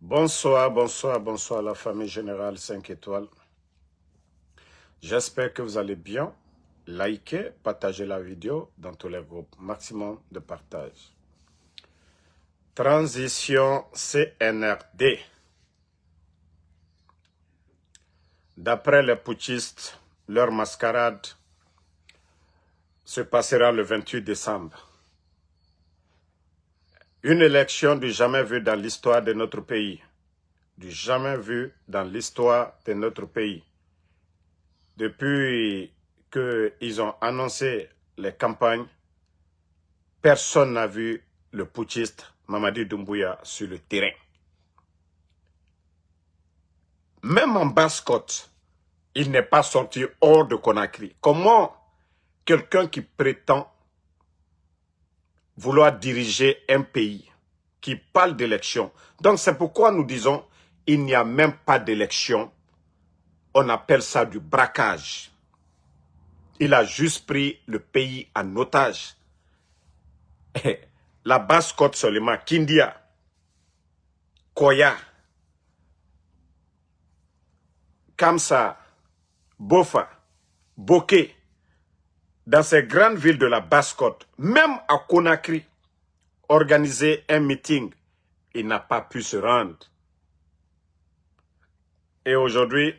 Bonsoir, bonsoir, bonsoir la famille générale 5 étoiles. J'espère que vous allez bien. Likez, partagez la vidéo dans tous les groupes. Maximum de partage. Transition CNRD. D'après les putschistes, leur mascarade se passera le 28 décembre. Une élection du jamais vue dans l'histoire de notre pays. Du jamais vu dans l'histoire de notre pays. Depuis qu'ils ont annoncé les campagnes, personne n'a vu le putschiste Mamadi Doumbouya sur le terrain. Même en Basse-Côte, il n'est pas sorti hors de Conakry. Comment quelqu'un qui prétend vouloir diriger un pays, qui parle d'élection, donc c'est pourquoi nous disons il n'y a même pas d'élection, on appelle ça du braquage. Il a juste pris le pays en otage. La Basse-Côte seulement, Kindia, Koya, Kamsa, Bofa, Boké, dans ces grandes villes de la Basse-Côte, même à Conakry, organiser un meeting, il n'a pas pu se rendre. Et aujourd'hui,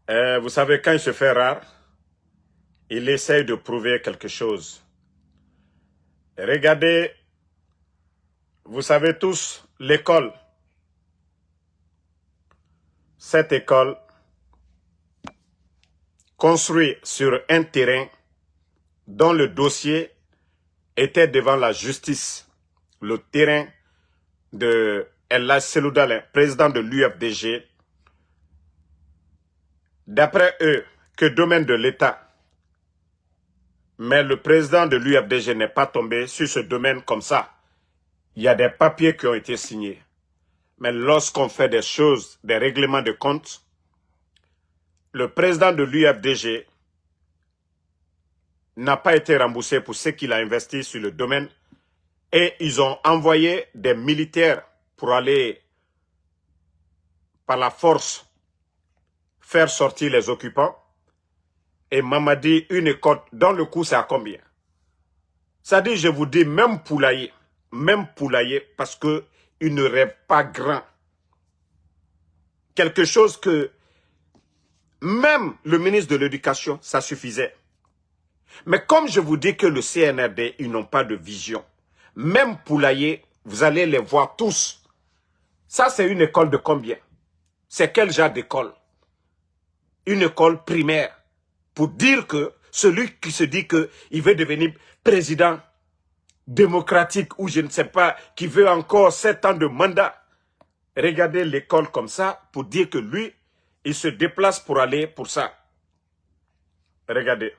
vous savez, quand il se fait rare, il essaye de prouver quelque chose. Regardez, vous savez tous, l'école. Cette école, construite sur un terrain dont le dossier était devant la justice. Le terrain de El Seloudalin, président de l'UFDG, d'après eux, que domaine de l'État. Mais le président de l'UFDG n'est pas tombé sur ce domaine comme ça. Il y a des papiers qui ont été signés. Mais lorsqu'on fait des choses, des règlements de compte, le président de l'UFDG n'a pas été remboursé pour ce qu'il a investi sur le domaine. Et ils ont envoyé des militaires pour aller, par la force, faire sortir les occupants. Et Mamadi, une école, dans le coup, c'est à combien? Ça dit, je vous dis, même poulailler, parce qu'il ne rêve pas grand. Quelque chose que même le ministre de l'Éducation, ça suffisait. Mais comme je vous dis que le CNRD, ils n'ont pas de vision. Même poulailler, vous allez les voir tous. Ça, c'est une école de combien? C'est quel genre d'école? Une école primaire. Pour dire que celui qui se dit qu'il veut devenir président démocratique ou je ne sais pas, qui veut encore 7 ans de mandat, regardez l'école comme ça pour dire que lui, il se déplace pour aller pour ça. Regardez.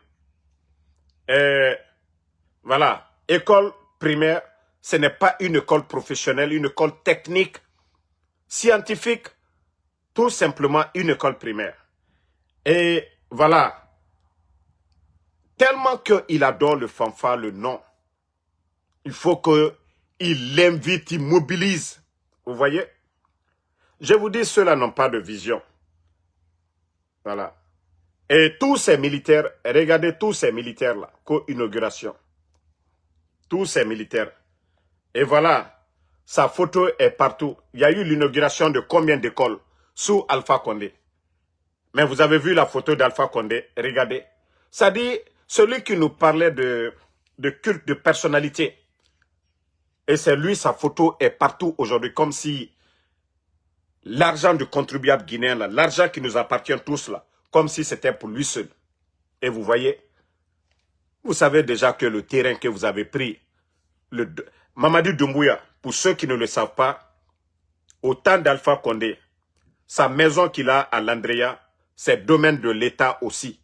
Voilà. École primaire, ce n'est pas une école professionnelle, une école technique, scientifique, tout simplement une école primaire. Et voilà. Tellement qu'il adore le fanfare, le nom. Il faut qu'il l'invite, il mobilise. Vous voyez? Je vous dis, ceux-là n'ont pas de vision. Voilà. Et tous ces militaires, regardez tous ces militaires-là, co-inauguration. Tous ces militaires. Et voilà, sa photo est partout. Il y a eu l'inauguration de combien d'écoles sous Alpha Condé? Mais vous avez vu la photo d'Alpha Condé, regardez. Ça dit, celui qui nous parlait de culte de personnalité. Et c'est lui, sa photo est partout aujourd'hui, comme si l'argent du contribuable guinéen, l'argent qui nous appartient tous là, comme si c'était pour lui seul. Et vous voyez, vous savez déjà que le terrain que vous avez pris, Mamadi Doumbouya, pour ceux qui ne le savent pas, au temps d'Alpha Condé, sa maison qu'il a à Landria, c'est domaine de l'État aussi.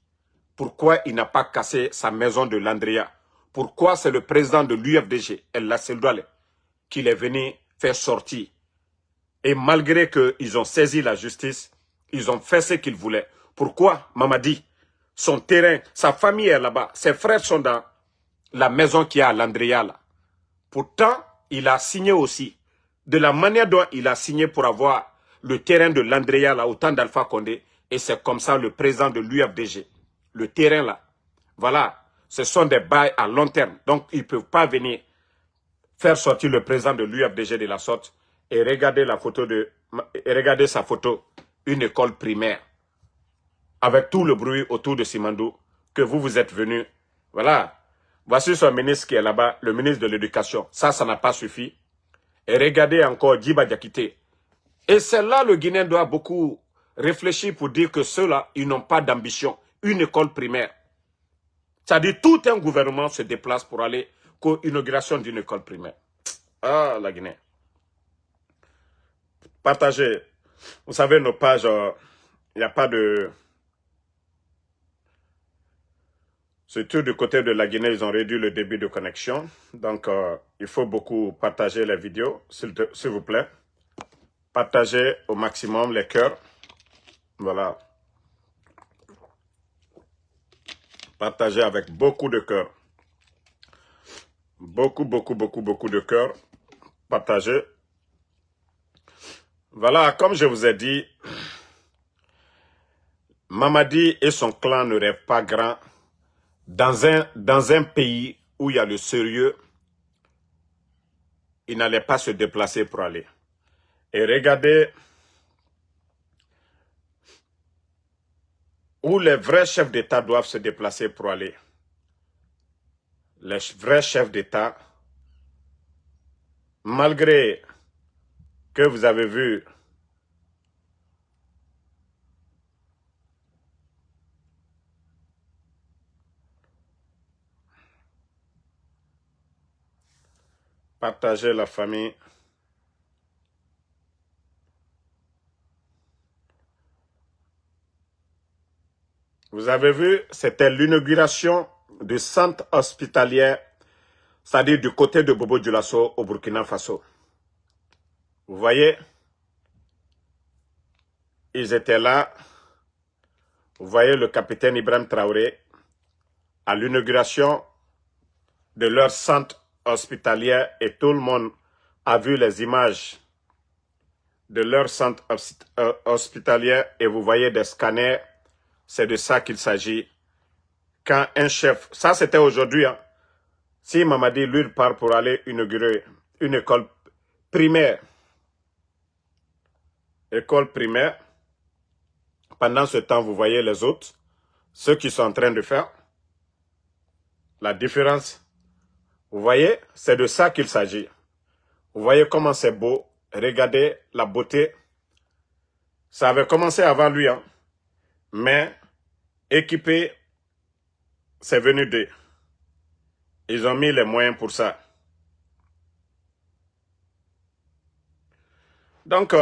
Pourquoi il n'a pas cassé sa maison de Landria? Pourquoi c'est le président de l'UFDG, El Seloudalin, qu'il est venu faire sortir? Et malgré qu'ils ont saisi la justice, ils ont fait ce qu'ils voulaient. Pourquoi Mamadi? Son terrain, sa famille est là-bas, ses frères sont dans la maison qui est à Landria là. Pourtant, il a signé aussi de la manière dont il a signé pour avoir le terrain de l'Andrea là, au temps d'Alpha Condé, et c'est comme ça le président de l'UFDG. Le terrain là, voilà, ce sont des bails à long terme. Donc, ils ne peuvent pas venir faire sortir le président de l'UFDG de la sorte et regarder sa photo, une école primaire, avec tout le bruit autour de Simandou, que vous êtes venu. Voilà. Voici son ministre qui est là-bas, le ministre de l'Éducation. Ça n'a pas suffi. Et regardez encore Djiba Diakité. Et c'est là le Guinéen doit beaucoup réfléchir pour dire que ceux-là, ils n'ont pas d'ambition. Une école primaire. C'est-à-dire tout un gouvernement se déplace pour aller à l'inauguration d'une école primaire. Ah, la Guinée. Partagez. Vous savez, nos pages, il n'y a pas de... Surtout du côté de la Guinée, ils ont réduit le débit de connexion. Donc, il faut beaucoup partager les vidéos, s'il vous plaît. Partagez au maximum les cœurs. Voilà. Partagez avec beaucoup de cœur. Beaucoup de cœur. Partagez. Voilà, comme je vous ai dit, Mamadi et son clan ne rêvent pas grand. Dans un pays où il y a le sérieux, ils n'allaient pas se déplacer pour aller. Et regardez où les vrais chefs d'État doivent se déplacer pour aller. Les vrais chefs d'État, malgré que vous avez vu partager la famille. Vous avez vu, c'était l'inauguration du centre hospitalier, c'est-à-dire du côté de Bobo Dioulasso au Burkina Faso. Vous voyez, ils étaient là. Vous voyez le capitaine Ibrahim Traoré à l'inauguration de leur centre hospitalier et tout le monde a vu les images de leur centre hospitalier et vous voyez des scanners. C'est de ça qu'il s'agit. Quand un chef, ça c'était aujourd'hui, hein. Si Mamadi, lui, part pour aller inaugurer une école primaire, pendant ce temps, vous voyez les autres, ceux qui sont en train de faire la différence. Vous voyez, c'est de ça qu'il s'agit. Vous voyez comment c'est beau. Regardez la beauté. Ça avait commencé avant lui, hein. Mais équipé, c'est venu d'eux. Ils ont mis les moyens pour ça. Donc,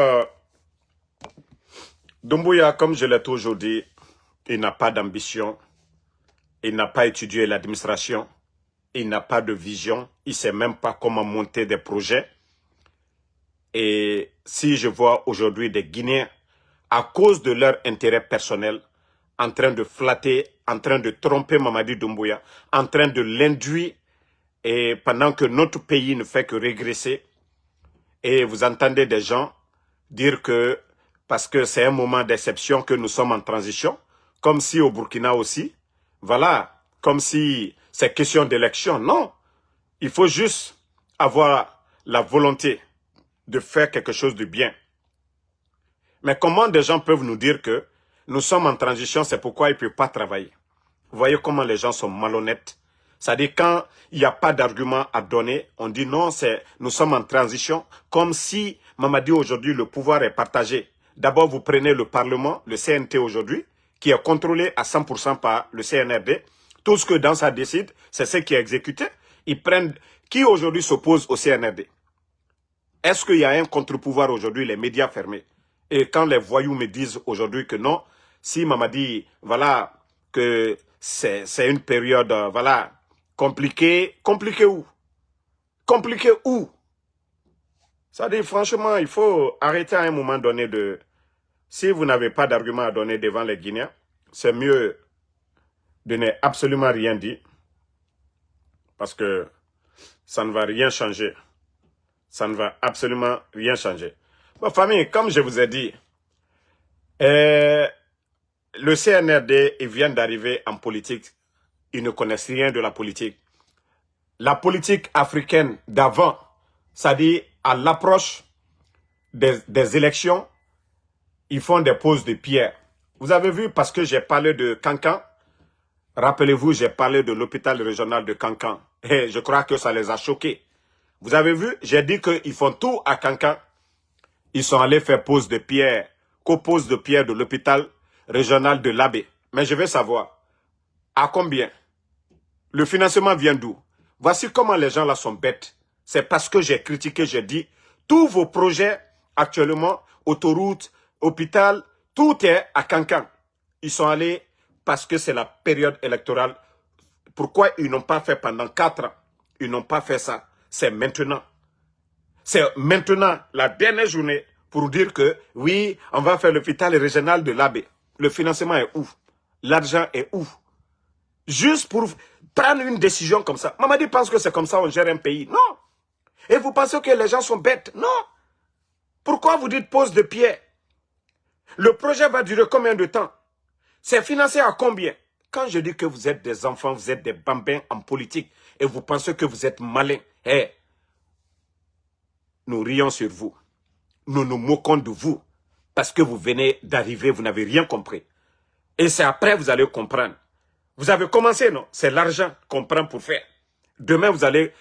Doumbouya, comme je l'ai toujours dit, il n'a pas d'ambition. Il n'a pas étudié l'administration. Il n'a pas de vision. Il ne sait même pas comment monter des projets. Et si je vois aujourd'hui des Guinéens, à cause de leur intérêt personnel, en train de flatter, en train de tromper Mamadi Doumbouya, en train de l'induire, et pendant que notre pays ne fait que régresser, et vous entendez des gens dire que, parce que c'est un moment d'exception que nous sommes en transition, comme si au Burkina aussi, voilà, comme si c'est question d'élection. Non, il faut juste avoir la volonté de faire quelque chose de bien. Mais comment des gens peuvent nous dire que nous sommes en transition, c'est pourquoi ils ne peuvent pas travailler? Vous voyez comment les gens sont malhonnêtes. C'est-à-dire quand il n'y a pas d'argument à donner, on dit non, nous sommes en transition, comme si Mamadi aujourd'hui le pouvoir est partagé. D'abord vous prenez le Parlement, le CNT aujourd'hui, qui est contrôlé à 100% par le CNRD. Tout ce que dans ça décide, c'est ce qui est exécuté. Ils prennent qui aujourd'hui s'oppose au CNRD? Est-ce qu'il y a un contre-pouvoir aujourd'hui, les médias fermés? Et quand les voyous me disent aujourd'hui que non, si Mamadi, voilà, que c'est une période, voilà, compliquée. Compliquée où? Compliquée où? Ça dit, franchement, il faut arrêter à un moment donné de... Si vous n'avez pas d'argument à donner devant les Guinéens, c'est mieux de ne absolument rien dire. Parce que ça ne va rien changer. Ça ne va absolument rien changer. Bon, famille, comme je vous ai dit, le CNRD, ils viennent d'arriver en politique. Ils ne connaissent rien de la politique. La politique africaine d'avant, c'est-à-dire à l'approche des élections, ils font des poses de pierre. Vous avez vu, parce que j'ai parlé de Kankan, rappelez-vous, j'ai parlé de l'hôpital régional de Kankan. Et je crois que ça les a choqués. Vous avez vu, j'ai dit qu'ils font tout à Kankan. Ils sont allés faire pose de pierre, co-pose de pierre de l'hôpital régional de l'Abbé. Mais je veux savoir, à combien? Le financement vient d'où? Voici comment les gens là sont bêtes. C'est parce que j'ai critiqué, j'ai dit, tous vos projets actuellement, autoroute, hôpital, tout est à Kankan. Ils sont allés parce que c'est la période électorale. Pourquoi ils n'ont pas fait pendant 4 ans? Ils n'ont pas fait ça. C'est maintenant. C'est maintenant la dernière journée pour dire que oui, on va faire l'hôpital régional de l'Abbé. Le financement est où? L'argent est où? Juste pour prendre une décision comme ça. Mamadi pense que c'est comme ça on gère un pays. Non. Et vous pensez que les gens sont bêtes? Non. Pourquoi vous dites pose de pierre? Le projet va durer combien de temps? C'est financé à combien? Quand je dis que vous êtes des enfants, vous êtes des bambins en politique et vous pensez que vous êtes malins, nous rions sur vous. Nous nous moquons de vous parce que vous venez d'arriver, vous n'avez rien compris. Et c'est après vous allez comprendre. Vous avez commencé, non? C'est l'argent qu'on prend pour faire. Demain, vous allez,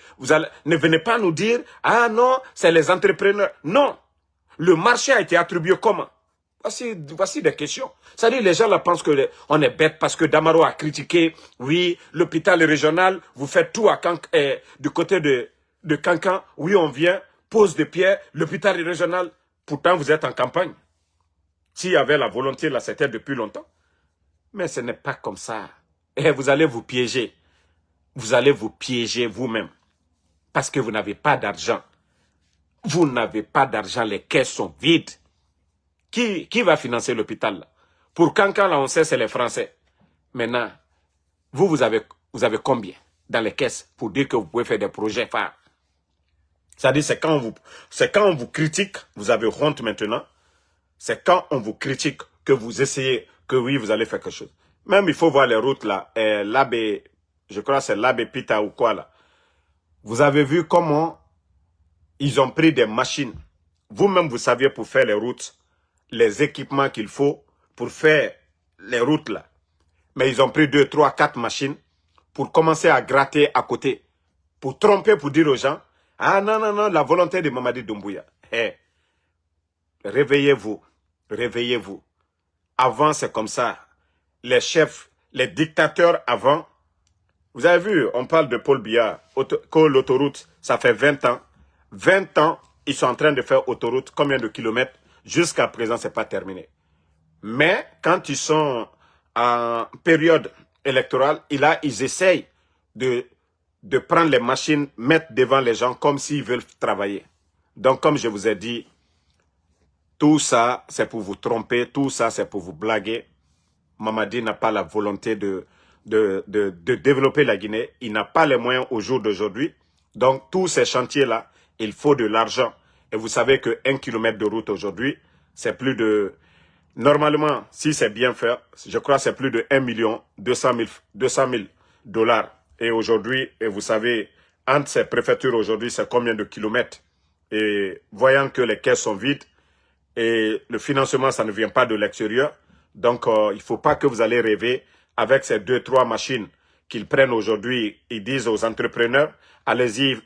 ne venez pas nous dire, ah non, c'est les entrepreneurs. Non. Le marché a été attribué comment? Voici des questions. C'est-à-dire, les gens là pensent qu'on est bête parce que Damaro a critiqué, oui, l'hôpital régional, vous faites tout à du côté de Kankan. Oui, on vient, pose de pierre, l'hôpital régional. Pourtant, vous êtes en campagne. S'il y avait la volonté, là, c'était depuis longtemps. Mais ce n'est pas comme ça. Et vous allez vous piéger. Vous allez vous piéger vous-même. Parce que vous n'avez pas d'argent. Vous n'avez pas d'argent, les caisses sont vides. Qui va financer l'hôpital là? Pour Kankan, là, on sait, c'est les Français. Maintenant, vous avez combien dans les caisses pour dire que vous pouvez faire des projets phares? C'est-à-dire, c'est quand on vous critique, vous avez honte maintenant. C'est quand on vous critique que vous essayez, que oui, vous allez faire quelque chose. Même, il faut voir les routes là. L'Abbé, je crois que c'est l'Abbé Pita ou quoi là. Vous avez vu comment ils ont pris des machines. Vous-même, vous saviez pour faire les routes, les équipements qu'il faut pour faire les routes là. Mais ils ont pris 2, 3, 4 machines pour commencer à gratter à côté. Pour tromper, pour dire aux gens, ah non, non, non, la volonté de Mamadi Doumbouya. Réveillez-vous, réveillez-vous. Avant, c'est comme ça. Les chefs, les dictateurs avant, vous avez vu, on parle de Paul Biya, que l'autoroute, ça fait 20 ans. 20 ans, ils sont en train de faire autoroute, combien de kilomètres? Jusqu'à présent, ce n'est pas terminé. Mais quand ils sont en période électorale, ils essayent de prendre les machines, mettre devant les gens comme s'ils veulent travailler. Donc, comme je vous ai dit, tout ça, c'est pour vous tromper, tout ça, c'est pour vous blaguer. Mamadi n'a pas la volonté de développer la Guinée. Il n'a pas les moyens au jour d'aujourd'hui. Donc, tous ces chantiers-là, il faut de l'argent. Et vous savez que 1 kilomètre de route aujourd'hui, c'est plus de... Normalement, si c'est bien fait, je crois que c'est plus de 1 200 000 $. Et aujourd'hui, et vous savez, entre ces préfectures aujourd'hui, c'est combien de kilomètres? Et voyant que les caisses sont vides, et le financement, ça ne vient pas de l'extérieur. Donc, il ne faut pas que vous allez rêver avec ces 2, 3 machines qu'ils prennent aujourd'hui. Ils disent aux entrepreneurs, allez-y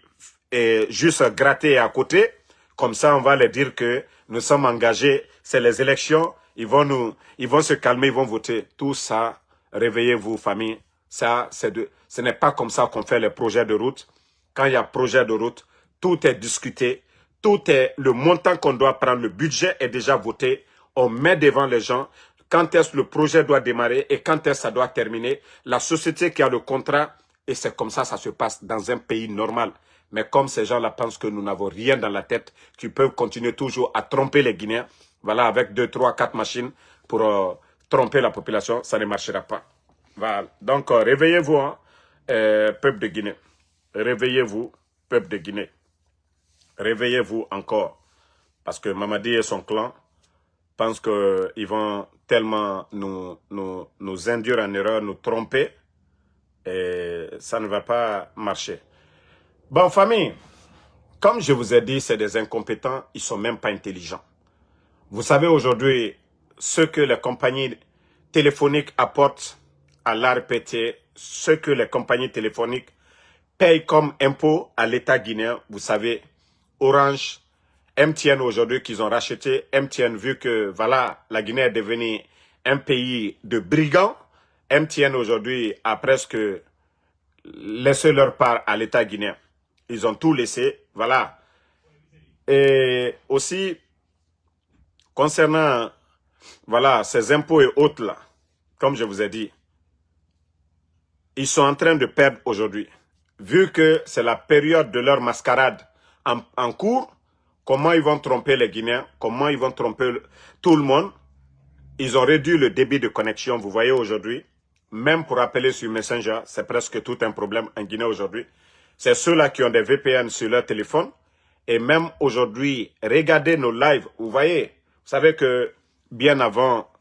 et juste gratter à côté. Comme ça, on va leur dire que nous sommes engagés. C'est les élections. Ils vont se calmer, ils vont voter. Tout ça, réveillez-vous, famille. Ça, ce n'est pas comme ça qu'on fait les projets de route. Quand il y a projet de route, tout est discuté. Tout est le montant qu'on doit prendre, le budget est déjà voté. On met devant les gens quand est-ce que le projet doit démarrer et quand est-ce que ça doit terminer. La société qui a le contrat, et c'est comme ça se passe dans un pays normal. Mais comme ces gens-là pensent que nous n'avons rien dans la tête, qu'ils peuvent continuer toujours à tromper les Guinéens, voilà, avec 2, 3, 4 machines pour tromper la population, ça ne marchera pas. Voilà. Donc, réveillez-vous, hein, peuple de Guinée. Réveillez-vous, peuple de Guinée. réveillez-vous encore. Parce que Mamadi et son clan pensent qu'ils vont tellement nous induire en erreur, nous tromper. Et ça ne va pas marcher. Bon, famille, comme je vous ai dit, c'est des incompétents, ils ne sont même pas intelligents. Vous savez aujourd'hui ce que les compagnies téléphoniques apportent à l'ARPT, ce que les compagnies téléphoniques payent comme impôt à l'État guinéen. Vous savez, Orange, MTN aujourd'hui qu'ils ont racheté, MTN vu que voilà, la Guinée est devenue un pays de brigands, MTN aujourd'hui a presque laissé leur part à l'État guinéen. Ils ont tout laissé, voilà. Et aussi, concernant voilà, ces impôts et autres là, comme je vous ai dit, ils sont en train de perdre aujourd'hui. Vu que c'est la période de leur mascarade en cours, comment ils vont tromper les Guinéens, comment ils vont tromper tout le monde. Ils ont réduit le débit de connexion, vous voyez aujourd'hui. Même pour appeler sur Messenger, c'est presque tout un problème en Guinée aujourd'hui. C'est ceux-là qui ont des VPN sur leur téléphone. Et même aujourd'hui, regardez nos lives, vous voyez. Vous savez que bien avant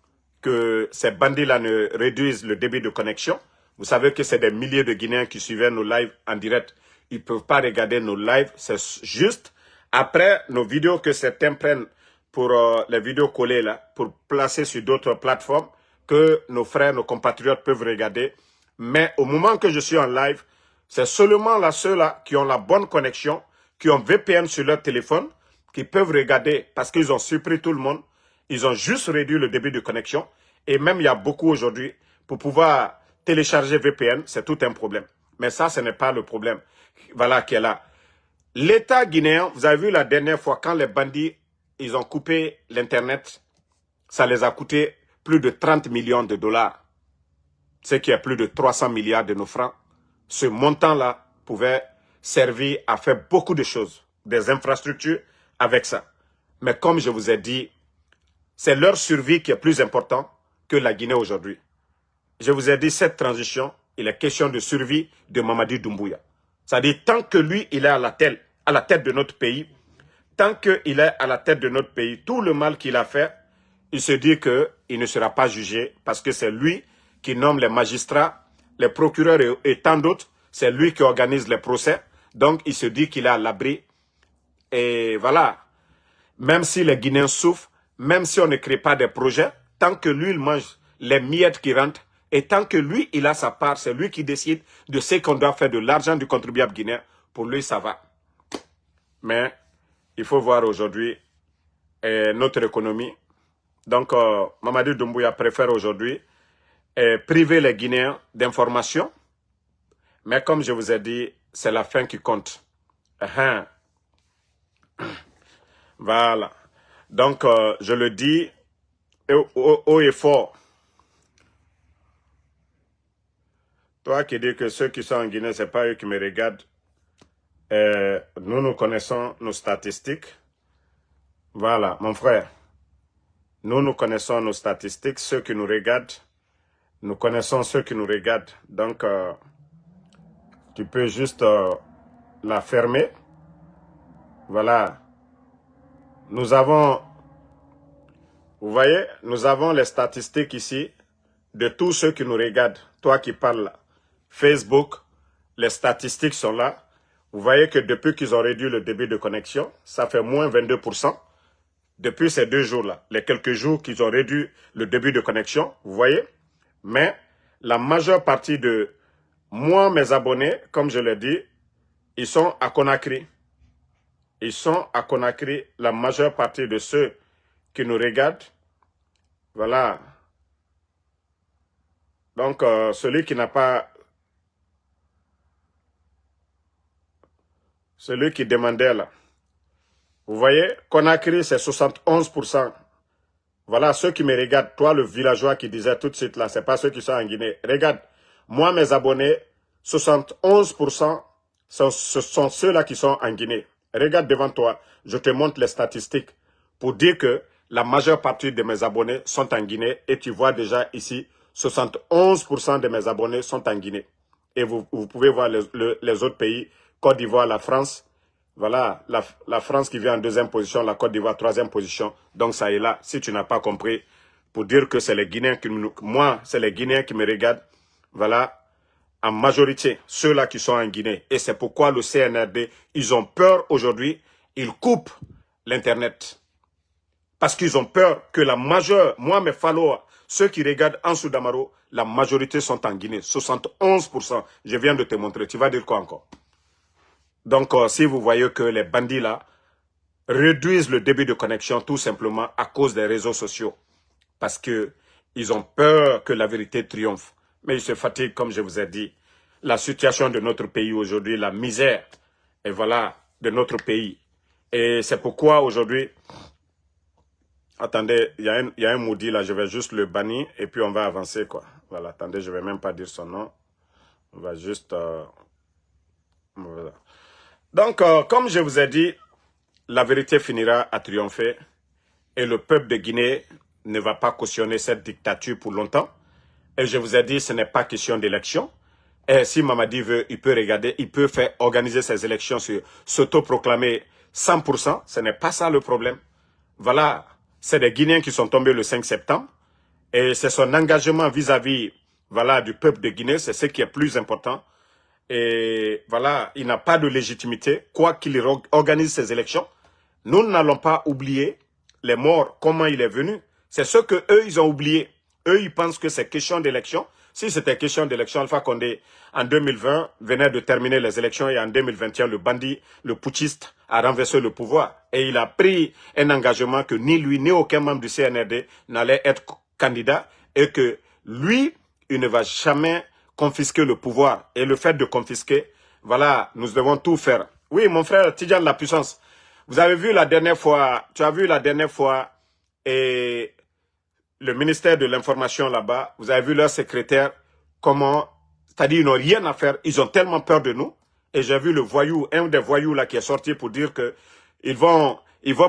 que ces bandits-là ne réduisent le débit de connexion, vous savez que c'est des milliers de Guinéens qui suivaient nos lives en direct. Ils ne peuvent pas regarder nos lives, c'est juste après nos vidéos que certains prennent pour les vidéos collées là, pour placer sur d'autres plateformes que nos frères, nos compatriotes peuvent regarder. Mais au moment que je suis en live, c'est seulement là ceux-là qui ont la bonne connexion, qui ont VPN sur leur téléphone, qui peuvent regarder parce qu'ils ont surpris tout le monde. Ils ont juste réduit le débit de connexion. Et même il y a beaucoup aujourd'hui, pour pouvoir télécharger VPN, c'est tout un problème. Mais ça, ce n'est pas le problème. Voilà qui est là. L'État guinéen, vous avez vu la dernière fois, quand les bandits, ils ont coupé l'Internet, ça les a coûté plus de 30 millions de dollars. Ce qui est plus de 300 milliards de nos francs. Ce montant-là pouvait servir à faire beaucoup de choses, des infrastructures avec ça. Mais comme je vous ai dit, c'est leur survie qui est plus important que la Guinée aujourd'hui. Je vous ai dit, cette transition, il est question de survie de Mamadi Doumbouya. C'est-à-dire, tant que lui, il est à la tête de notre pays, tant qu'il est à la tête de notre pays, tout le mal qu'il a fait, il se dit qu'il ne sera pas jugé parce que c'est lui qui nomme les magistrats, les procureurs et tant d'autres. C'est lui qui organise les procès. Donc, il se dit qu'il est à l'abri. Et voilà. Même si les Guinéens souffrent, même si on ne crée pas des projets, tant que lui, il mange les miettes qui rentrent, et tant que lui, il a sa part, c'est lui qui décide de ce qu'on doit faire de l'argent du contribuable guinéen, pour lui, ça va. Mais il faut voir aujourd'hui notre économie. Donc, Mamadi Doumbouya préfère aujourd'hui priver les Guinéens d'informations. Mais comme je vous ai dit, c'est la fin qui compte. Voilà. Donc, je le dis haut et fort. Toi qui dis que ceux qui sont en Guinée, ce n'est pas eux qui me regardent. Nous connaissons nos statistiques. Voilà, mon frère. Nous connaissons nos statistiques. Ceux qui nous regardent, nous connaissons ceux qui nous regardent. Donc, tu peux juste la fermer. Voilà. Nous avons, vous voyez, nous avons les statistiques ici de tous ceux qui nous regardent. Toi qui parles là. Facebook, les statistiques sont là. Vous voyez que depuis qu'ils ont réduit le débit de connexion, ça fait moins 22%. Depuis ces 2 jours-là, les quelques jours qu'ils ont réduit le débit de connexion, vous voyez. Mais la majeure partie de moi, mes abonnés, comme je l'ai dit, ils sont à Conakry. Ils sont à Conakry, la majeure partie de ceux qui nous regardent. Voilà. Donc, celui qui n'a pas... Celui qui demandait là. Vous voyez, Conakry, c'est 71%. Voilà, ceux qui me regardent, toi, le villageois qui disait tout de suite là, ce n'est pas ceux qui sont en Guinée. Regarde, moi, mes abonnés, 71%, ce sont ceux-là qui sont en Guinée. Regarde devant toi, je te montre les statistiques pour dire que la majeure partie de mes abonnés sont en Guinée. Et tu vois déjà ici, 71% de mes abonnés sont en Guinée. Et vous pouvez voir les autres pays, Côte d'Ivoire, la France. Voilà, la France qui vient en deuxième position, la Côte d'Ivoire troisième position. Donc ça est là, si tu n'as pas compris, pour dire que c'est les Guinéens qui nous... Moi, c'est les Guinéens qui me regardent. Voilà, en majorité, ceux-là qui sont en Guinée. Et c'est pourquoi le CNRD, ils ont peur aujourd'hui, ils coupent l'Internet. Parce qu'ils ont peur que la majeure, moi, mes followers, ceux qui regardent Ansou Damaro, la majorité sont en Guinée, 71%. Je viens de te montrer, tu vas dire quoi encore? Donc, si vous voyez que les bandits là réduisent le débit de connexion tout simplement à cause des réseaux sociaux. Parce que ils ont peur que la vérité triomphe. Mais ils se fatiguent, comme je vous ai dit. La situation de notre pays aujourd'hui, la misère, et voilà, de notre pays. Et c'est pourquoi aujourd'hui... Attendez, il y a un maudit là, je vais juste le bannir et puis on va avancer quoi. Voilà, attendez, je vais même pas dire son nom. On va juste... voilà. Donc, comme je vous ai dit, la vérité finira à triompher et le peuple de Guinée ne va pas cautionner cette dictature pour longtemps. Et je vous ai dit, ce n'est pas question d'élection. Et si Mamadi veut, il peut regarder, il peut faire organiser ses élections, s'autoproclamer 100%. Ce n'est pas ça le problème. Voilà, c'est des Guinéens qui sont tombés le 5 septembre. Et c'est son engagement vis-à-vis voilà, du peuple de Guinée, c'est ce qui est plus important. Et voilà, il n'a pas de légitimité, quoi qu'il organise ses élections. Nous n'allons pas oublier les morts, comment il est venu. C'est ce que eux ils ont oublié. Eux, ils pensent que c'est question d'élection. Si c'était question d'élection, Alpha Condé, en 2020, venait de terminer les élections et en 2021, le bandit, le putschiste, a renversé le pouvoir. Et il a pris un engagement que ni lui, ni aucun membre du CNRD n'allait être candidat et que lui, il ne va jamais confisquer le pouvoir. Et le fait de confisquer, voilà, nous devons tout faire. Oui, mon frère Tidjane La Puissance, vous avez vu la dernière fois, tu as vu la dernière fois, et le ministère de l'information là-bas, vous avez vu leur secrétaire, comment, c'est-à-dire ils n'ont rien à faire, ils ont tellement peur de nous. Et j'ai vu le voyou, un des voyous là qui est sorti pour dire que ils vont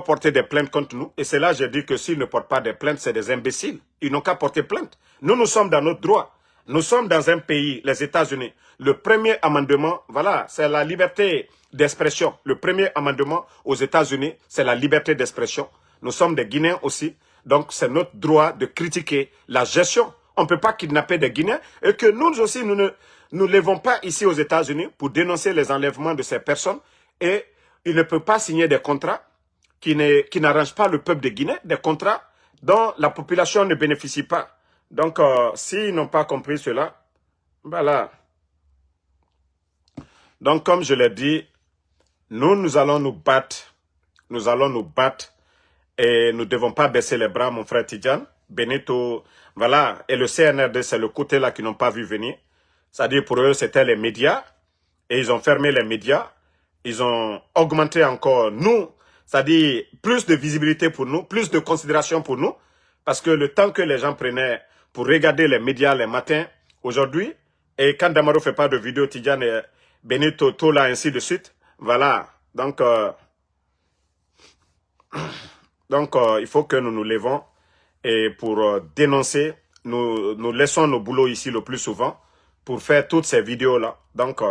porter des plaintes contre nous. Et c'est là que j'ai dit que s'ils ne portent pas des plaintes, c'est des imbéciles. Ils n'ont qu'à porter plainte. Nous, nous sommes dans notre droit. Nous sommes dans un pays, les États-Unis. Le premier amendement, voilà, c'est la liberté d'expression. Le premier amendement aux États-Unis, c'est la liberté d'expression. Nous sommes des Guinéens aussi. Donc, c'est notre droit de critiquer la gestion. On ne peut pas kidnapper des Guinéens et que nous aussi, nous ne levons pas ici aux États-Unis pour dénoncer les enlèvements de ces personnes. Et il ne peut pas signer des contrats qui n'arrangent pas le peuple de Guinée, des contrats dont la population ne bénéficie pas. Donc, s'ils n'ont pas compris cela, voilà. Donc, comme je l'ai dit, nous allons nous battre. Nous allons nous battre. Et nous ne devons pas baisser les bras, mon frère Tidjane. Benito, voilà. Et le CNRD, c'est le côté là qu'ils n'ont pas vu venir. C'est-à-dire pour eux, c'était les médias. Et ils ont fermé les médias. Ils ont augmenté encore nous. C'est-à-dire plus de visibilité pour nous, plus de considération pour nous. Parce que le temps que les gens prenaient pour regarder les médias les matins, aujourd'hui, et quand Damaro ne fait pas de vidéo, Tidjane et Benito, Tola, ainsi de suite, voilà. Donc, il faut que nous nous levons et pour dénoncer, nous laissons nos boulots ici le plus souvent pour faire toutes ces vidéos-là. Donc,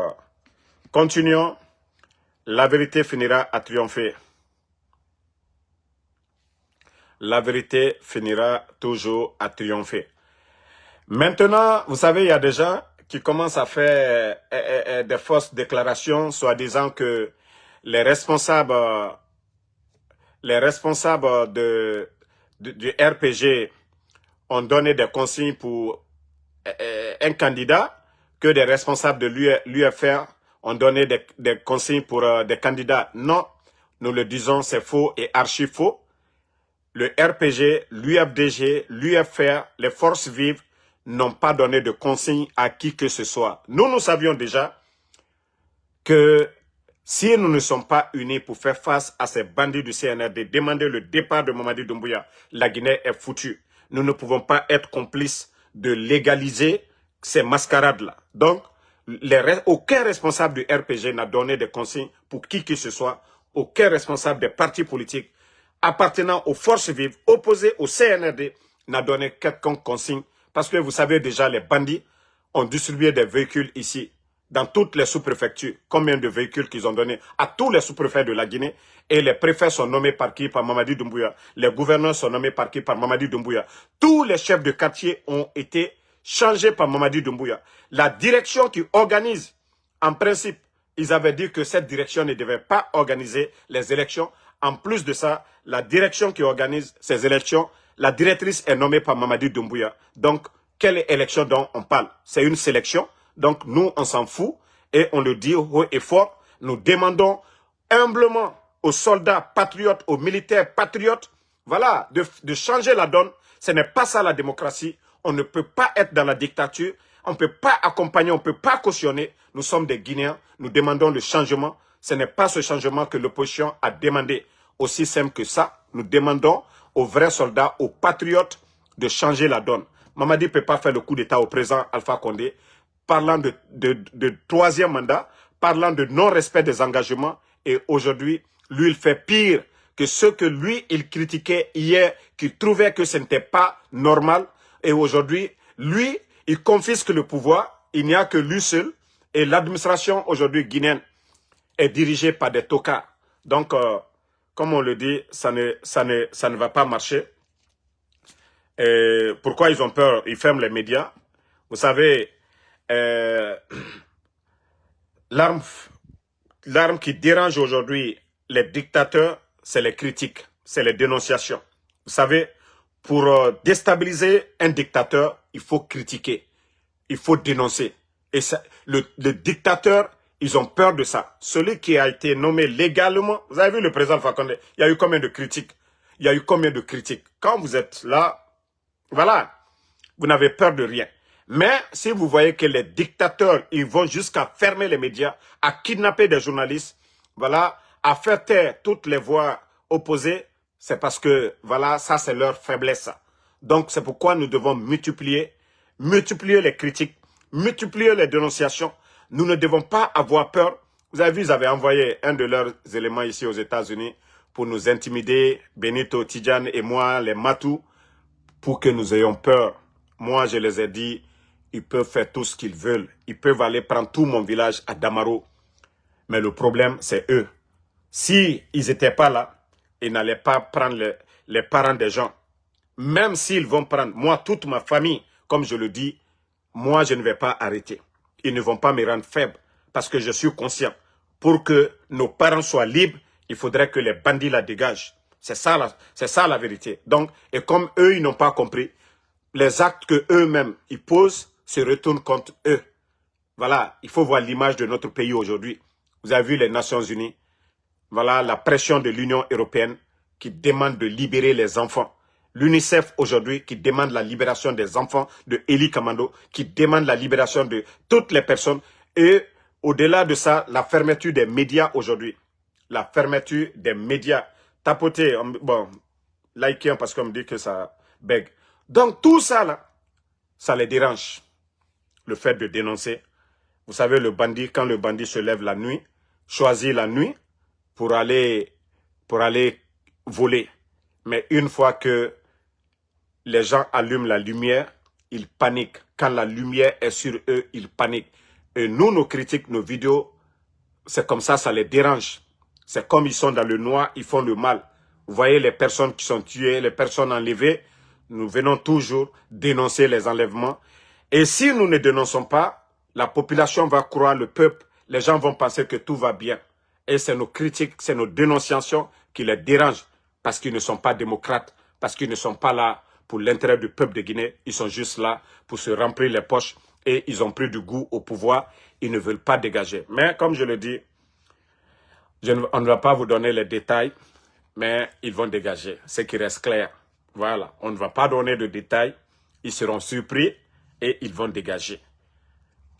continuons. La vérité finira à triompher. La vérité finira toujours à triompher. Maintenant, vous savez, il y a des gens qui commencent à faire des fausses déclarations, soi-disant que les responsables du RPG ont donné des consignes pour un candidat, que des responsables de l'UFR ont donné des consignes pour des candidats. Non, nous le disons, c'est faux et archi faux. Le RPG, l'UFDG, l'UFR, les forces vives n'ont pas donné de consignes à qui que ce soit. Nous savions déjà que si nous ne sommes pas unis pour faire face à ces bandits du CNRD, demander le départ de Mamadi Doumbouya, la Guinée est foutue. Nous ne pouvons pas être complices de légaliser ces mascarades-là. Donc, aucun responsable du RPG n'a donné de consignes pour qui que ce soit, aucun responsable des partis politiques appartenant aux forces vives, opposés au CNRD, n'a donné quelconque consigne. Parce que vous savez déjà, les bandits ont distribué des véhicules ici. dans toutes les sous-préfectures, combien de véhicules qu'ils ont donné à tous les sous-préfets de la Guinée. Et les préfets sont nommés par qui? Par Mamadi Doumbouya. Les gouverneurs sont nommés par qui? Par Mamadi Doumbouya. Tous les chefs de quartier ont été changés par Mamadi Doumbouya. La direction qui organise, en principe, ils avaient dit que cette direction ne devait pas organiser les élections. En plus de ça, la direction qui organise ces élections, la directrice est nommée par Mamadi Doumbouya. Donc, quelle élection dont on parle? C'est une sélection. Donc, nous, on s'en fout et on le dit haut et fort. Nous demandons humblement aux soldats patriotes, aux militaires patriotes, voilà, de changer la donne. Ce n'est pas ça la démocratie. On ne peut pas être dans la dictature. On ne peut pas accompagner, on ne peut pas cautionner. Nous sommes des Guinéens. Nous demandons le changement. Ce n'est pas ce changement que l'opposition a demandé. Aussi simple que ça, nous demandons aux vrais soldats, aux patriotes, de changer la donne. Mamadi ne peut pas faire le coup d'État au président Alpha Condé, parlant de troisième mandat, parlant de non-respect des engagements. Et aujourd'hui, lui, il fait pire que ce que lui, il critiquait hier, qu'il trouvait que ce n'était pas normal. Et aujourd'hui, lui, il confisque le pouvoir. Il n'y a que lui seul. Et l'administration aujourd'hui guinéenne est dirigée par des tocards. Donc, comme on le dit, ça ne va pas marcher. Et pourquoi ils ont peur? Ils ferment les médias. Vous savez, l'arme qui dérange aujourd'hui les dictateurs, c'est les critiques, c'est les dénonciations. Vous savez, pour déstabiliser un dictateur, il faut critiquer, il faut dénoncer. Et ça, le dictateur, ils ont peur de ça. Celui qui a été nommé légalement, vous avez vu le président Fakonde, il y a eu combien de critiques? Il y a eu combien de critiques? Quand vous êtes là, voilà, vous n'avez peur de rien. Mais si vous voyez que les dictateurs, ils vont jusqu'à fermer les médias, à kidnapper des journalistes, voilà, à faire taire toutes les voix opposées, c'est parce que, voilà, ça c'est leur faiblesse. Donc c'est pourquoi nous devons multiplier les critiques, multiplier les dénonciations. Nous ne devons pas avoir peur. Vous avez vu, ils avaient envoyé un de leurs éléments ici aux États-Unis pour nous intimider, Benito, Tidjane et moi, les Matou, pour que nous ayons peur. Moi, je les ai dit, ils peuvent faire tout ce qu'ils veulent. Ils peuvent aller prendre tout mon village à Damaro. Mais le problème, c'est eux. Si ils n'étaient pas là, ils n'allaient pas prendre les parents des gens. Même s'ils vont prendre, moi, toute ma famille, comme je le dis, moi, je ne vais pas arrêter. Ils ne vont pas me rendre faible parce que je suis conscient. Pour que nos parents soient libres, il faudrait que les bandits la dégagent. C'est ça la vérité. Donc, et comme eux, ils n'ont pas compris, les actes que eux-mêmes ils posent se retournent contre eux. Voilà, il faut voir l'image de notre pays aujourd'hui. Vous avez vu les Nations Unies, voilà la pression de l'Union européenne qui demande de libérer les enfants. L'UNICEF aujourd'hui qui demande la libération des enfants de Eli Kamando, qui demande la libération de toutes les personnes. Et au-delà de ça, la fermeture des médias aujourd'hui. La fermeture des médias. Tapoter, bon, liker parce qu'on me dit que ça bègue. Donc tout ça là, ça les dérange. Le fait de dénoncer. Vous savez, le bandit, quand le bandit se lève la nuit, choisit la nuit pour aller voler. Mais une fois que les gens allument la lumière, ils paniquent. Quand la lumière est sur eux, ils paniquent. Et nous, nos critiques, nos vidéos, c'est comme ça les dérange. C'est comme ils sont dans le noir, ils font le mal. Vous voyez les personnes qui sont tuées, les personnes enlevées, nous venons toujours dénoncer les enlèvements. Et si nous ne dénonçons pas, la population va croire, le peuple, les gens vont penser que tout va bien. Et c'est nos critiques, c'est nos dénonciations qui les dérangent. Parce qu'ils ne sont pas démocrates, parce qu'ils ne sont pas là pour l'intérêt du peuple de Guinée. Ils sont juste là pour se remplir les poches et ils ont pris du goût au pouvoir. Ils ne veulent pas dégager. Mais comme je le dis, on ne va pas vous donner les détails, mais ils vont dégager. Ce qui reste clair. Voilà, on ne va pas donner de détails. Ils seront surpris et ils vont dégager.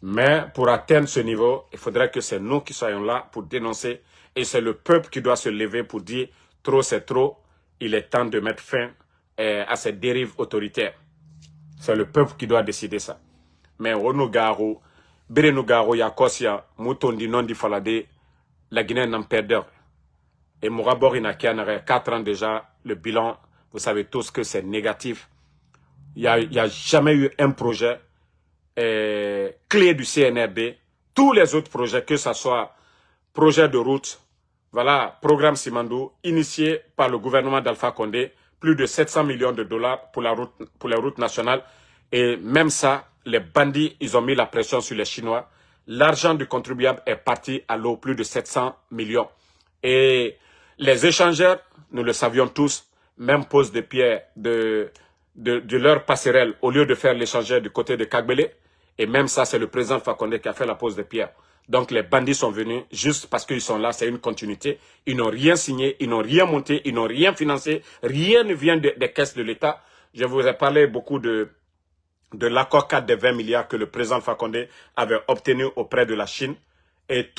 Mais pour atteindre ce niveau, il faudrait que c'est nous qui soyons là pour dénoncer. Et c'est le peuple qui doit se lever pour dire trop c'est trop. Il est temps de mettre fin à ces dérives autoritaires. C'est le peuple qui doit décider ça. Mais Onogaro, Berenogaro, Yakosia, Moutondi, Nondi Falade, la Guinée n'en perd. Et Mourabor Inakianare, 4 ans déjà, le bilan, vous savez tous que c'est négatif. Il n'y a jamais eu un projet clé du CNRD. tous les autres projets, que ce soit projet de route, voilà, programme Simandou, initié par le gouvernement d'Alpha Condé, plus de 700 millions de dollars pour les routes nationales. Et même ça, les bandits, ils ont mis la pression sur les Chinois. L'argent du contribuable est parti à l'eau, plus de 700 millions. Et les échangeurs, nous le savions tous, même pose de pierre de leur passerelle, au lieu de faire l'échangeur du côté de Kagbele. Et même ça, c'est le président Fakonde qui a fait la pose de pierre. Donc les bandits sont venus juste parce qu'ils sont là, c'est une continuité. Ils n'ont rien signé, ils n'ont rien monté, ils n'ont rien financé, rien ne vient des caisses de l'État. Je vous ai parlé beaucoup de l'accord 4 des 20 milliards que le président Fakonde avait obtenu auprès de la Chine. Et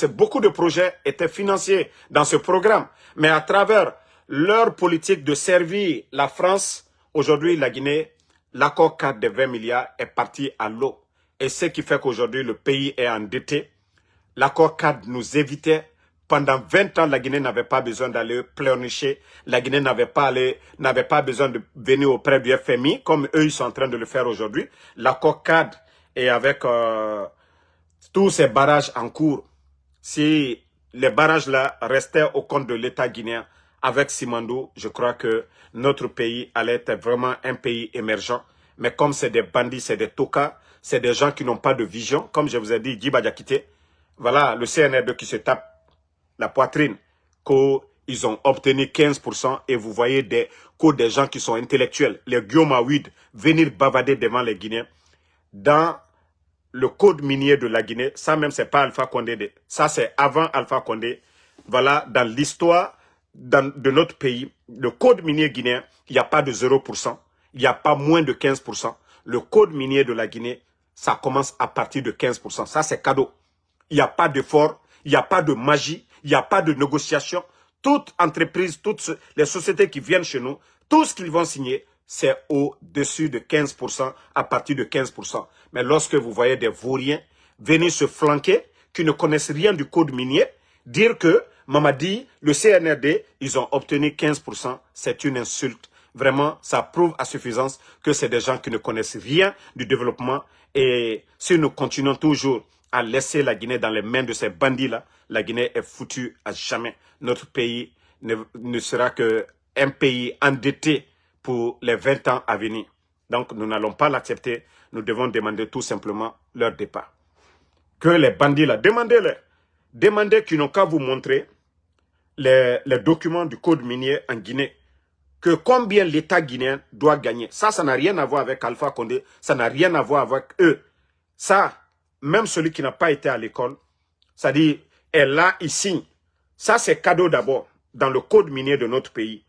beaucoup de projets étaient financés dans ce programme. Mais à travers leur politique de servir la France, aujourd'hui la Guinée, l'accord 4 des 20 milliards est parti à l'eau. Et ce qui fait qu'aujourd'hui le pays est endetté. L'accord 4 nous évitait. Pendant 20 ans, la Guinée n'avait pas besoin d'aller pleurnicher. La Guinée n'avait pas besoin de venir auprès du FMI, comme eux, ils sont en train de le faire aujourd'hui. L'accord 4 et avec tous ces barrages en cours, si les barrages-là restaient au compte de l'État guinéen avec Simandou, je crois que notre pays allait être vraiment un pays émergent. Mais comme c'est des bandits, c'est des tokas, c'est des gens qui n'ont pas de vision, comme je vous ai dit, Djiba Diakité, voilà, le CNR2 qui se tape la poitrine, qu'ils ont obtenu 15% et vous voyez des gens qui sont intellectuels, les Guillaume Aouid, venir bavader devant les Guinéens. Dans le code minier de la Guinée, ça même c'est pas Alpha Condé, ça c'est avant Alpha Condé. Voilà, dans l'histoire de notre pays, le code minier guinéen, il n'y a pas de 0%, il n'y a pas moins de 15%. Le code minier de la Guinée, ça commence à partir de 15%. Ça c'est cadeau. Il n'y a pas d'effort, il n'y a pas de magie, il n'y a pas de négociation. Toute entreprise, toutes les sociétés qui viennent chez nous, tout ce qu'ils vont signer, c'est au-dessus de 15%, à partir de 15%. Mais lorsque vous voyez des vauriens venir se flanquer, qui ne connaissent rien du code minier, dire que Mamadi, le CNRD, ils ont obtenu 15%, c'est une insulte. Vraiment, ça prouve à suffisance que c'est des gens qui ne connaissent rien du développement. Et si nous continuons toujours à laisser la Guinée dans les mains de ces bandits-là, la Guinée est foutue à jamais. Notre pays ne sera qu'un pays endetté pour les 20 ans à venir. Donc, nous n'allons pas l'accepter. Nous devons demander tout simplement leur départ. Que les bandits-là, demandez-les. Demandez qu'ils n'ont qu'à vous montrer les documents du code minier en Guinée. Que combien l'État guinéen doit gagner. Ça n'a rien à voir avec Alpha Condé. Ça n'a rien à voir avec eux. Ça, même celui qui n'a pas été à l'école, c'est-à-dire, est là, il signe. Ça, c'est cadeau d'abord. Dans le code minier de notre pays,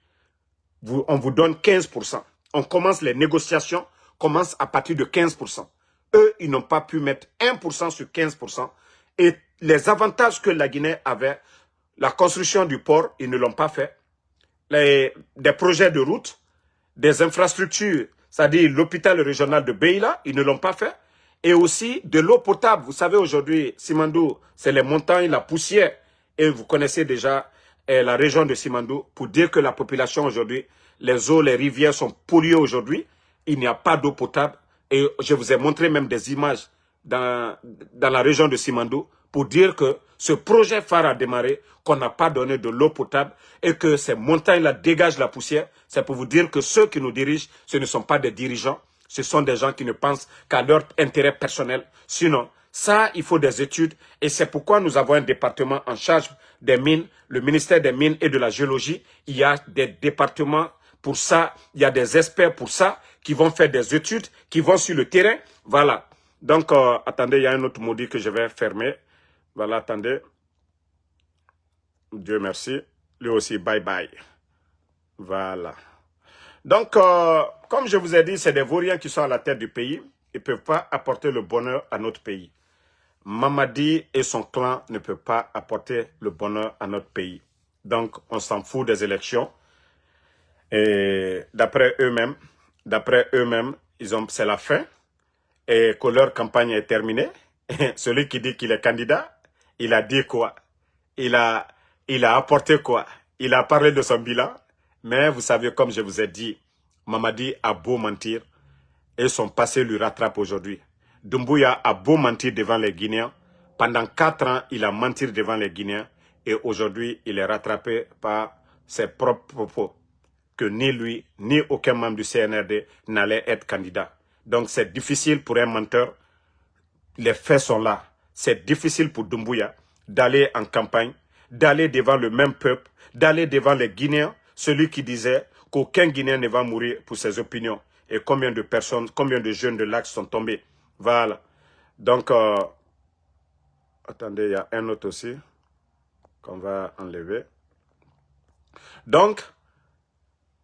on vous donne 15%. On commence les négociations, commence à partir de 15%. Eux, ils n'ont pas pu mettre 1% sur 15%. Et les avantages que la Guinée avait, la construction du port, ils ne l'ont pas fait. Des projets de route, des infrastructures, c'est-à-dire l'hôpital régional de Beila, ils ne l'ont pas fait. Et aussi de l'eau potable. Vous savez aujourd'hui, Simandou, c'est les montagnes, la poussière. Et vous connaissez déjà la région de Simandou pour dire que la population aujourd'hui, les eaux, les rivières sont polluées aujourd'hui. Il n'y a pas d'eau potable. Et je vous ai montré même des images dans la région de Simandou pour dire que ce projet phare a démarré, qu'on n'a pas donné de l'eau potable et que ces montagnes-là dégagent la poussière. C'est pour vous dire que ceux qui nous dirigent, ce ne sont pas des dirigeants. Ce sont des gens qui ne pensent qu'à leur intérêt personnel. Sinon, ça, il faut des études. Et c'est pourquoi nous avons un département en charge des mines, le ministère des Mines et de la Géologie. Il y a des départements pour ça, il y a des experts pour ça, qui vont faire des études, qui vont sur le terrain. Voilà. Donc, attendez, il y a un autre maudit que je vais fermer. Voilà, attendez. Dieu merci. Lui aussi, bye bye. Voilà. Donc, comme je vous ai dit, c'est des vauriens qui sont à la tête du pays. Ils ne peuvent pas apporter le bonheur à notre pays. Mamadi et son clan ne peuvent pas apporter le bonheur à notre pays. Donc, on s'en fout des élections. Et d'après eux-mêmes, c'est la fin. Et que leur campagne est terminée. Et celui qui dit qu'il est candidat, il a dit quoi? Il a apporté quoi? Il a parlé de son bilan. Mais vous savez, comme je vous ai dit, Mamadi a beau mentir et son passé lui rattrape aujourd'hui. Doumbouya a beau mentir devant les Guinéens, Pendant 4 ans, il a menti devant les Guinéens et aujourd'hui, il est rattrapé par ses propres propos que ni lui, ni aucun membre du CNRD n'allait être candidat. Donc c'est difficile pour un menteur, les faits sont là. C'est difficile pour Doumbouya d'aller en campagne, d'aller devant le même peuple, d'aller devant les Guinéens, celui qui disait qu'aucun Guinéen ne va mourir pour ses opinions. Et combien de personnes, combien de jeunes de l'Axe sont tombés. Voilà. Donc, attendez, il y a un autre aussi qu'on va enlever. Donc,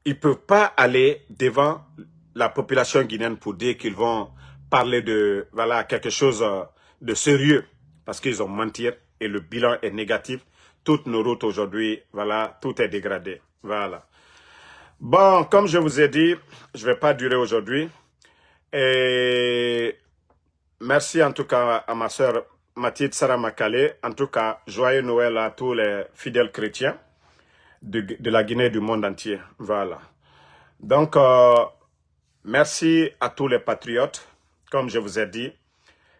ils ne peuvent pas aller devant la population guinéenne pour dire qu'ils vont parler de voilà, quelque chose de sérieux. Parce qu'ils ont menti et le bilan est négatif. Toutes nos routes aujourd'hui, voilà, tout est dégradé. Voilà. Bon, comme je vous ai dit, je ne vais pas durer aujourd'hui. Et merci en tout cas à ma soeur Mathilde Sarah Makale. En tout cas, joyeux Noël à tous les fidèles chrétiens de la Guinée et du monde entier. Voilà. Donc, merci à tous les patriotes. Comme je vous ai dit,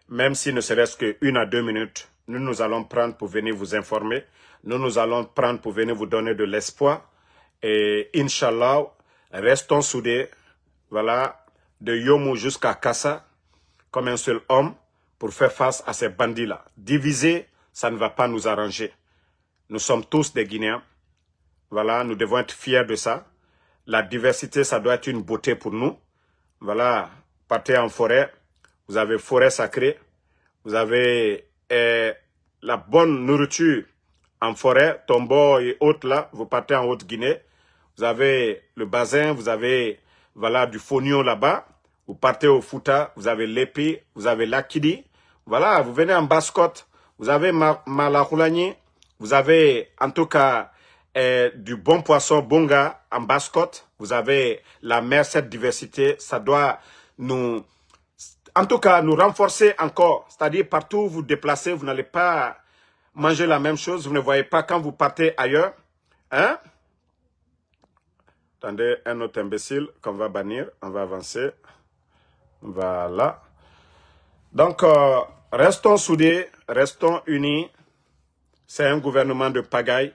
même si ne serait-ce que 1 à 2 minutes, nous allons prendre pour venir vous informer. Nous allons prendre pour venir vous donner de l'espoir. Et Inch'Allah, restons soudés, voilà, de Yomu jusqu'à Kassa, comme un seul homme, pour faire face à ces bandits-là. Diviser, ça ne va pas nous arranger. Nous sommes tous des Guinéens. Voilà, nous devons être fiers de ça. La diversité, ça doit être une beauté pour nous. Voilà, partez en forêt, vous avez forêt sacrée, vous avez la bonne nourriture en forêt, Tombo et autres là, vous partez en Haute-Guinée, vous avez le Bazin, vous avez voilà, du Fognon là-bas, vous partez au Fouta, vous avez l'Épi, vous avez l'Akidi, voilà, vous venez en Basse-Côte, vous avez Malahoulani, vous avez en tout cas du bon poisson Bonga en Basse-Côte, vous avez la mer, cette diversité, ça doit nous, en tout cas, nous renforcer encore. C'est-à-dire, partout où vous déplacez, vous n'allez pas manger la même chose, vous ne voyez pas quand vous partez ailleurs. Hein? Attendez, un autre imbécile qu'on va bannir, on va avancer. Voilà. Donc, restons soudés, restons unis. C'est un gouvernement de pagaille.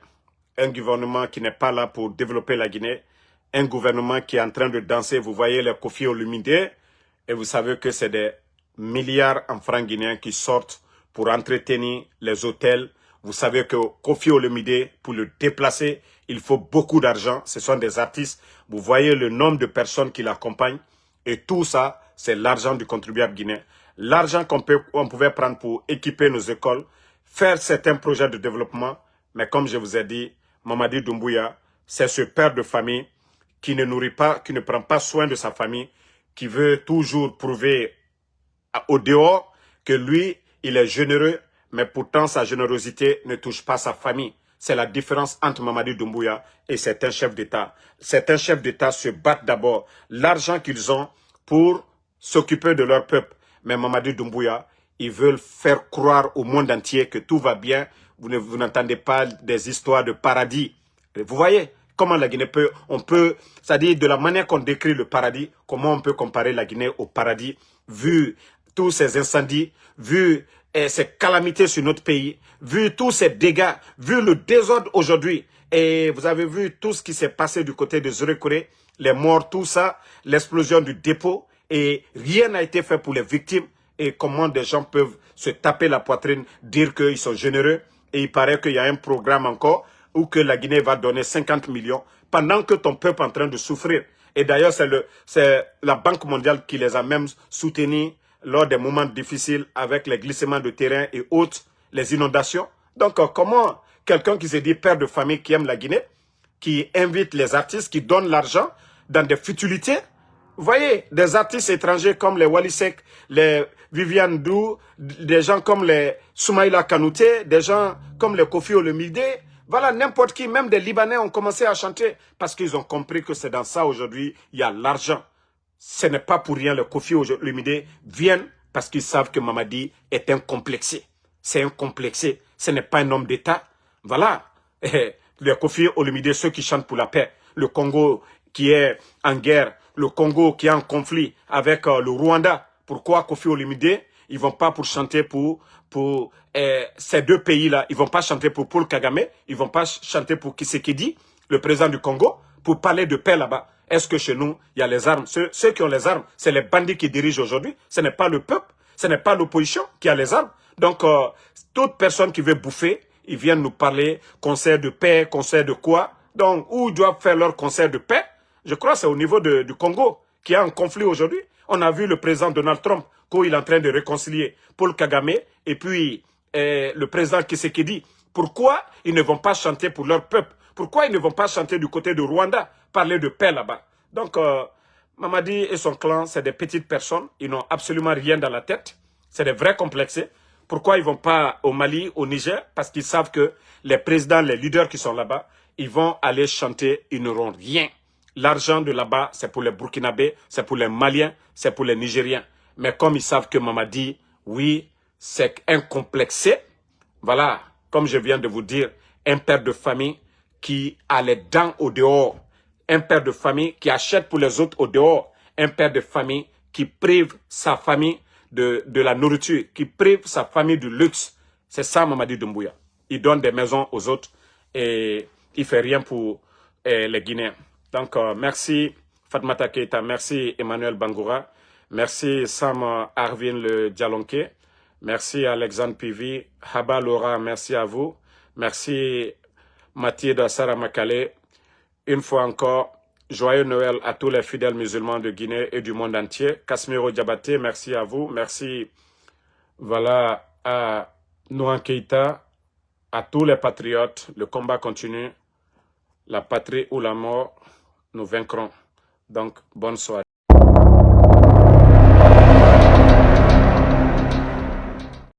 Un gouvernement qui n'est pas là pour développer la Guinée. Un gouvernement qui est en train de danser. Vous voyez les Kofi Olomide. Et vous savez que c'est des milliards en francs guinéens qui sortent pour entretenir les hôtels. Vous savez que Kofi Olomide, pour le déplacer, il faut beaucoup d'argent. Ce sont des artistes. Vous voyez le nombre de personnes qui l'accompagnent. Et tout ça, c'est l'argent du contribuable guinéen. L'argent qu'on pouvait prendre pour équiper nos écoles, faire certains projets de développement. Mais comme je vous ai dit, Mamadi Doumbouya, c'est ce père de famille qui ne nourrit pas, qui ne prend pas soin de sa famille, qui veut toujours prouver au dehors que lui, il est généreux, mais pourtant sa générosité ne touche pas sa famille. C'est la différence entre Mamadi Doumbouya et certains chefs d'État. Certains chefs d'État se battent d'abord l'argent qu'ils ont pour s'occuper de leur peuple. Mais Mamadi Doumbouya, ils veulent faire croire au monde entier que tout va bien. Vous n'entendez pas des histoires de paradis. Vous voyez comment la Guinée peut, c'est-à-dire de la manière qu'on décrit le paradis, comment on peut comparer la Guinée au paradis, vu tous ces incendies, vu ces calamités sur notre pays, vu tous ces dégâts, vu le désordre aujourd'hui. Et vous avez vu tout ce qui s'est passé du côté de Zourekouré, les morts, tout ça, l'explosion du dépôt, et rien n'a été fait pour les victimes. Et comment des gens peuvent se taper la poitrine, dire qu'ils sont généreux. Et il paraît qu'il y a un programme encore où que la Guinée va donner 50 millions pendant que ton peuple est en train de souffrir. Et d'ailleurs, c'est la Banque mondiale qui les a même soutenus lors des moments difficiles avec les glissements de terrain et autres, les inondations. Donc, comment quelqu'un qui se dit père de famille qui aime la Guinée, qui invite les artistes, qui donne l'argent dans des futilités, vous voyez, des artistes étrangers comme les Walisek, les Viviane Dou, des gens comme les Soumaïla Kanouté, des gens comme les Kofi Olomide, voilà, n'importe qui, même des Libanais ont commencé à chanter parce qu'ils ont compris que c'est dans ça aujourd'hui, il y a l'argent. Ce n'est pas pour rien, les Kofi Olomide viennent parce qu'ils savent que Mamadi est un complexé. C'est un complexé, ce n'est pas un homme d'État. Voilà, les Kofi Olomide, ceux qui chantent pour la paix, le Congo qui est en guerre, le Congo qui est en conflit avec le Rwanda. Pourquoi Kofi Olomide, ils ne vont pas pour chanter pour ces deux pays-là, ils ne vont pas chanter pour Paul Kagame, ils ne vont pas chanter pour Tshisekedi, le président du Congo, pour parler de paix là-bas. Est-ce que chez nous, il y a les armes? Ceux qui ont les armes, c'est les bandits qui dirigent aujourd'hui. Ce n'est pas le peuple, ce n'est pas l'opposition qui a les armes. Donc, toute personne qui veut bouffer, ils viennent nous parler concert de paix, concert de quoi. Donc, où ils doivent faire leur concert de paix? Je crois que c'est au niveau du Congo qui a un conflit aujourd'hui. On a vu le président Donald Trump, quand il est en train de réconcilier Paul Kagame et puis le président Tshisekedi. Pourquoi ils ne vont pas chanter pour leur peuple? Pourquoi ils ne vont pas chanter du côté de Rwanda, parler de paix là-bas? Donc, Mamadi et son clan, c'est des petites personnes. Ils n'ont absolument rien dans la tête. C'est des vrais complexés. Pourquoi ils ne vont pas au Mali, au Niger? Parce qu'ils savent que les présidents, les leaders qui sont là-bas, ils vont aller chanter, ils n'auront rien. L'argent de là-bas, c'est pour les Burkinabés, c'est pour les Maliens, c'est pour les Nigériens. Mais comme ils savent que Mamadi, oui, c'est un complexé, voilà, comme je viens de vous dire, un père de famille qui a les dents au dehors, un père de famille qui achète pour les autres au dehors, un père de famille qui prive sa famille de la nourriture, qui prive sa famille du luxe. C'est ça Mamadi Doumbouya. Il donne des maisons aux autres et il ne fait rien pour les Guinéens. Donc, merci Fatmata Keita, merci Emmanuel Bangoura, merci Sam Arvin le Dialonké, merci Alexandre Pivi, Haba Laura, merci à vous, merci Mathieu Dassara Makale. Une fois encore, joyeux Noël à tous les fidèles musulmans de Guinée et du monde entier. Kasmiro Diabaté, merci à vous, merci voilà, à Nouan Keita, à tous les patriotes. Le combat continue, la patrie ou la mort, nous vaincrons. Donc, bonne soirée.